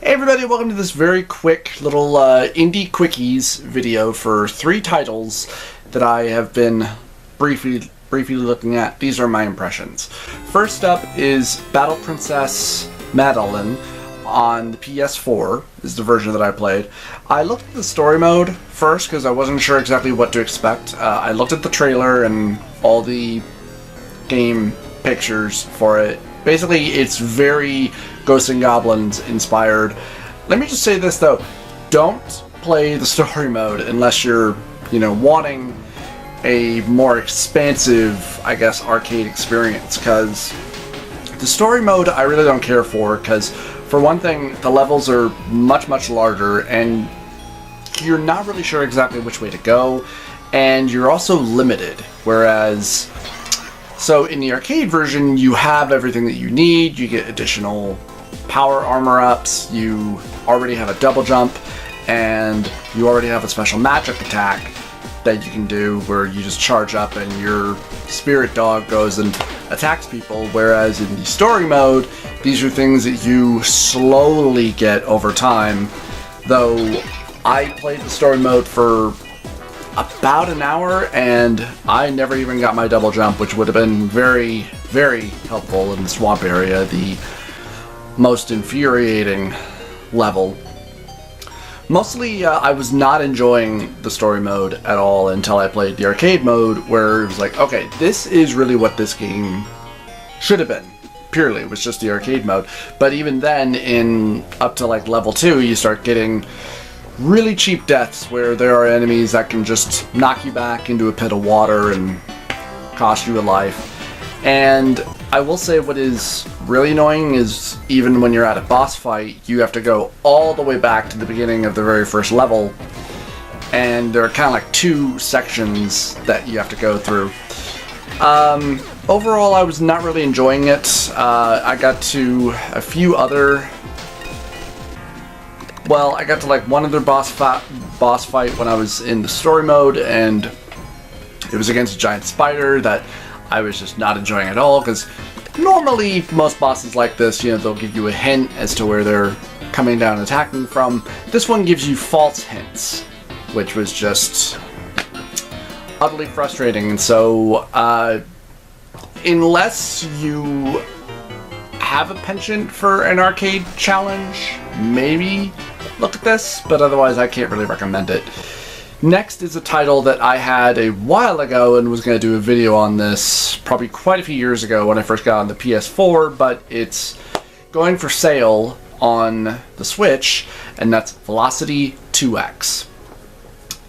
Hey everybody, welcome to this very quick little indie quickies video for 3 titles that I have been briefly looking at. These are my impressions. First up is Battle Princess Madelyn on the PS4, is the version that I played. I looked at the story mode first because I wasn't sure exactly what to expect. I looked at the trailer and all the game pictures for it. Basically, it's very Ghosts and Goblins inspired. Let me just say this though, don't play the story mode unless you're, wanting a more expansive, I guess, arcade experience, because the story mode I really don't care for, because for one thing, the levels are much larger and you're not really sure exactly which way to go, and you're also limited, whereas so in the arcade version, you have everything that you need. You get additional power armor-ups, you already have a double jump, and you already have a special magic attack that you can do where you just charge up and your spirit dog goes and attacks people, whereas in the story mode, these are things that you slowly get over time. Though I played the story mode for about an hour and I never even got my double jump, which would have been very helpful in the swamp area, the most infuriating level. Mostly I was not enjoying the story mode at all until I played the arcade mode, where it was like, okay, this is really what this game should have been. Purely, it was just the arcade mode. But even then, in up to like level 2, you start getting really cheap deaths where there are enemies that can just knock you back into a pit of water and cost you a life. And I will say what is really annoying is even when you're at a boss fight, you have to go all the way back to the beginning of the very first level, and there are kind of like 2 sections that you have to go through. Overall, I was not really enjoying it. I got to a few other... Well, I got to like one other boss fight when I was in the story mode, and it was against a giant spider that I was just not enjoying at all, because normally most bosses like this, they'll give you a hint as to where they're coming down and attacking from. This one gives you false hints, which was just utterly frustrating. And so, unless you have a penchant for an arcade challenge, maybe look at this, but otherwise I can't really recommend it. Next is a title that I had a while ago and was going to do a video on this probably quite a few years ago when I first got on the PS4, but it's going for sale on the Switch, and that's Velocity 2X.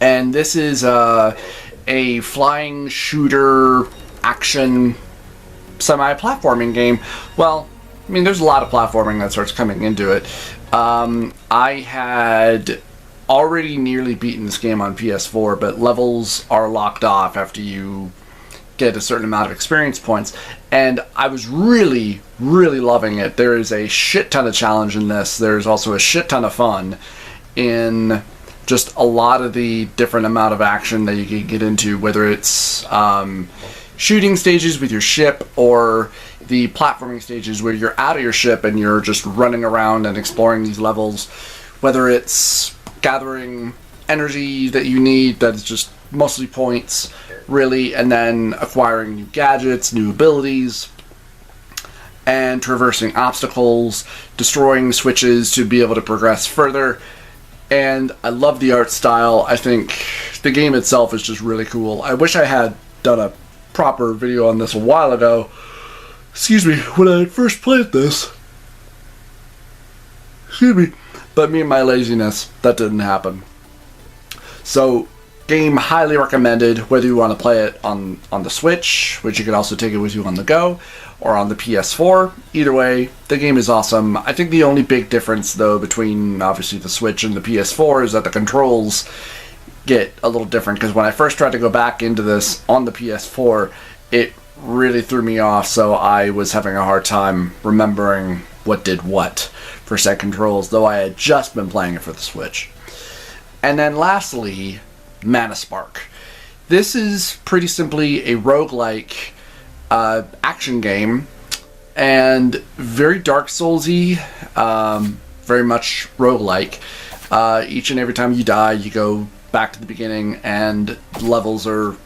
And this is a flying shooter action semi-platforming game. Well, I mean, there's a lot of platforming that starts coming into it. I had already nearly beaten this game on PS4, but levels are locked off after you get a certain amount of experience points, and I was really loving it. There is a shit ton of challenge in this. There's also a shit ton of fun in just a lot of the different amount of action that you can get into, whether it's shooting stages with your ship or the platforming stages where you're out of your ship and you're just running around and exploring these levels, whether it's gathering energy that you need that is just mostly points, really, and then acquiring new gadgets, new abilities, and traversing obstacles, destroying switches to be able to progress further. And I love the art style. I think the game itself is just really cool. I wish I had done a proper video on this a while ago. Excuse me, when I first played this. Excuse me. But me and my laziness, that didn't happen. So, game highly recommended, whether you want to play it on the Switch, which you can also take it with you on the go, or on the PS4. Either way, the game is awesome. I think the only big difference, though, between obviously the Switch and the PS4 is that the controls get a little different, because when I first tried to go back into this on the PS4, it really threw me off, so I was having a hard time remembering what did what for set controls, though I had just been playing it for the Switch. And then lastly, Mana Spark. This is pretty simply a roguelike action game, and very Dark Souls-y. very much roguelike. Each and every time you die, you go back to the beginning, and levels are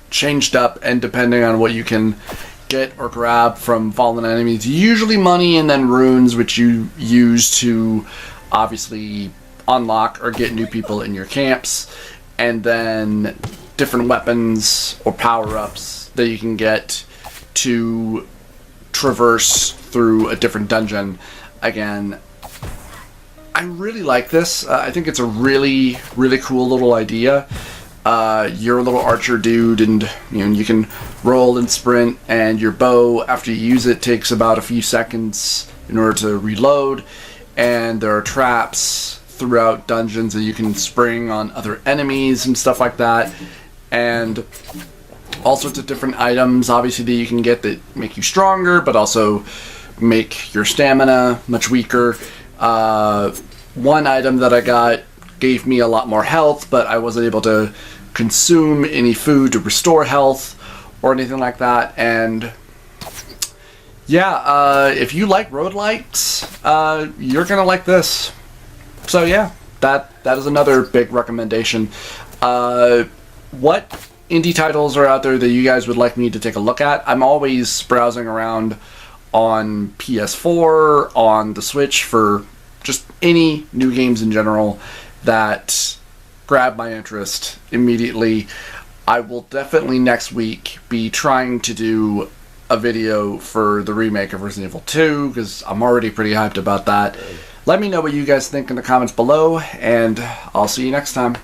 changed up, and depending on what you can get or grab from fallen enemies, usually money and then runes, which you use to obviously unlock or get new people in your camps, and then different weapons or power-ups that you can get to traverse through a different dungeon. Again, I really like this. I think it's a really, really cool little idea. You're a little archer dude, and you can roll and sprint, and your bow, after you use it, takes about a few seconds in order to reload, and there are traps throughout dungeons that you can spring on other enemies and stuff like that, and all sorts of different items, obviously, that you can get that make you stronger, but also make your stamina much weaker. One item that I got gave me a lot more health, but I wasn't able to consume any food to restore health or anything like that. And yeah, if you like roguelikes, you're gonna like this. So yeah, that is another big recommendation. What indie titles are out there that you guys would like me to take a look at? I'm always browsing around on PS4, on the Switch, for just any new games in general that grab my interest immediately. I will definitely next week be trying to do a video for the remake of Resident Evil 2, because I'm already pretty hyped about that. Let me know what you guys think in the comments below, and I'll see you next time.